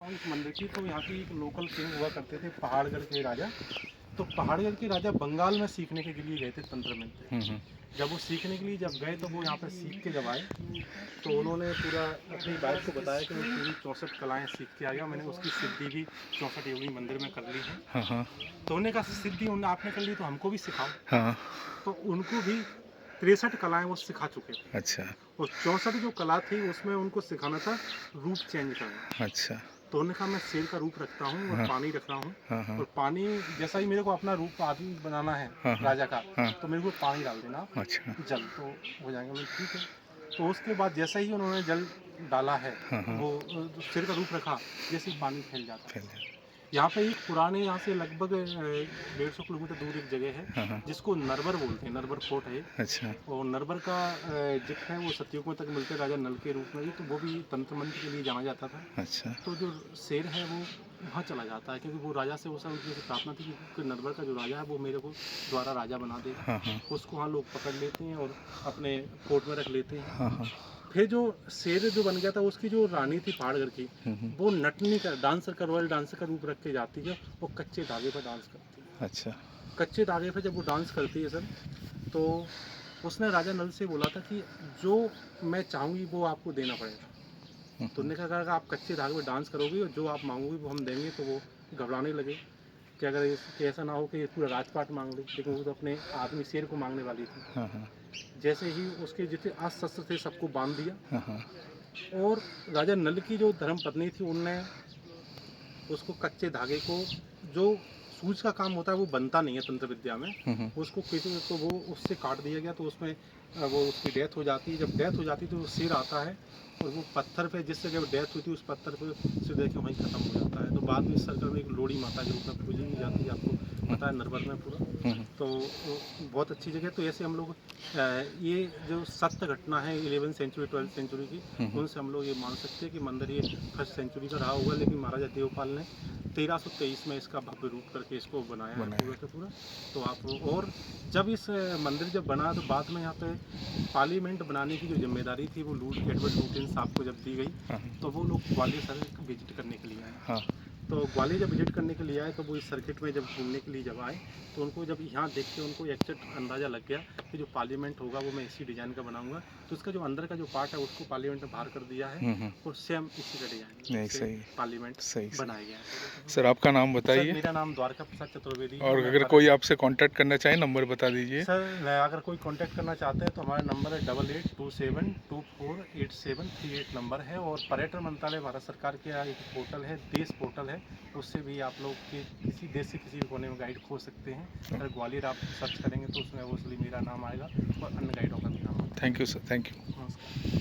हूँ इस मंदिर की। तो यहाँ की एक लोकल किंग हुआ करते थे, पहाड़गढ़ के राजा। तो पहाड़गढ़ के राजा बंगाल में सीखने के लिए गए थे तंत्र मंत्र। जब वो सीखने के लिए जब गए तो वो यहाँ पर सीख के जब आए तो उन्होंने पूरा अपनी वाइफ को बताया कि मैं पूरी 64 कलाएँ सीख के आ गया, मैंने उसकी सिद्धि भी 64 योगी मंदिर में कर ली है। तो उन्होंने कहा सिद्धि उन्होंने आपने कर ली तो हमको भी सिखाओ। तो उनको भी 63 कलाएँ वो सिखा चुके थे। अच्छा। और 64 जो कला थी उसमें उनको सिखाना था रूप चेंज करना। अच्छा। तो उन्होंने कहा मैं शेर का रूप रखता हूँ और पानी रख रहा हूँ, और पानी जैसा ही मेरे को अपना रूप आदमी बनाना है राजा का, तो मेरे को पानी डाल देना आप, अच्छा। जल तो हो जाएगा। मैं ठीक है। तो उसके बाद जैसा ही उन्होंने जल डाला है, वो शेर का रूप रखा, जैसे ही पानी फैल जाता है। यहाँ पे एक पुराने, यहाँ से लगभग 150 किलोमीटर दूर एक जगह है जिसको नरवर बोलते हैं, नरवर फोर्ट है। अच्छा। और नरवर का जिक्र है वो सतयुग में तक मिलते राजा नल के रूप में भी, तो वो भी तंत्र मंत्र के लिए जाना जाता था। अच्छा। तो जो शेर है वो वहाँ चला जाता है, क्योंकि वो राजा से वो सब उनकी प्रार्थना थी कि नरवर का जो राजा है वो मेरे को द्वारा राजा बना देगा। उसको वहाँ लोग पकड़ लेते हैं और अपने कोर्ट में रख लेते हैं। फिर जो शेर जो बन गया था उसकी जो रानी थी पहाड़गढ़ की, वो नटनी का डांसर का, रॉयल डांसर का रूप रख के जाती है, वो कच्चे धागे पर डांस करती है। अच्छा। कच्चे धागे पर जब वो डांस करती है सर, तो उसने राजा नल से बोला था कि जो मैं चाहूँगी वो आपको देना पड़ेगा। तो उन्होंने कहा कि आप कच्चे धागे पर डांस करोगे और जो आप मांगोगे वो हम देंगे। तो वो घबराने लगे कि अगर ऐसा ना हो कि पूरा राजपाट मांग ले, लेकिन वो तो अपने आदमी शेर को मांगने वाली थी। जैसे ही उसके जितने अस्त्र शस्त्र थे सबको बांध दिया, और राजा नल की जो धर्म पत्नी थी उनने उसको कच्चे धागे को, जो सूज का काम होता है वो बनता नहीं है तंत्र विद्या में, उसको किसी तो वो उससे काट दिया गया। तो उसमें वो उसकी डेथ हो जाती है। जब डेथ हो जाती है तो वो सिर आता है और वो पत्थर पे, जिससे जब डेथ हुई थी उस पत्थर पे सिर देके वहीं ख़त्म हो जाता है। तो बाद में इस सर्कल में एक लोड़ी माता के रूप में पूजी भी जाती है, आपको पता है नरवर में पूरा। तो बहुत अच्छी जगह। तो ऐसे हम लोग ये जो सत्य घटना है 11वीं सेंचुरी 12वीं सेंचुरी की, उनसे हम लोग ये मान सकते हैं कि मंदिर ये 1st सेंचुरी का रहा होगा, लेकिन महाराजा देवपाल ने 1323 में इसका भव्य रूप करके इसको बनाया है पूरा का पूरा। तो आप, और जब इस मंदिर जब बना तो बाद में यहाँ पे पार्लियामेंट बनाने की जो जिम्मेदारी थी वो एडवर्ड लुटियंस साहब को जब दी गई, तो वो लोग ग्वालियर सर विजिट करने के लिए आए। तो ग्वालियर जब विजिट करने के लिए आए तो वो इस सर्किट में जब घूमने के लिए जब आए, तो उनको जब यहाँ देख के उनको एग्जैक्ट अंदाज़ा लग गया कि जो पार्लियामेंट होगा वो मैं इसी डिज़ाइन का बनाऊंगा। तो उसका जो अंदर का जो पार्ट है उसको पार्लियामेंट में बाहर कर दिया है, और सेम इसी का डिज़ाइन से पार्लियामेंट बनाया गया है। सर आपका नाम सर बताइए। मेरा नाम द्वारका प्रसाद चतुर्वेदी। और अगर कोई आपसे कांटेक्ट करना चाहे नंबर बता दीजिए। सर अगर कोई कांटेक्ट करना चाहते हैं तो हमारा नंबर है 8827248738 नंबर है। और पर्यटन मंत्रालय भारत सरकार के एक पोर्टल है, देश पोर्टल है, उससे भी आप लोग के किसी देश से किसी भी कोने में गाइड खो सकते हैं। अगर ग्वालियर आप सर्च करेंगे तो उसमें ओसली मेरा नाम आएगा और अन्य गाइडों का भी नाम आएगा। Thank you sir, thank you. नमस्कार।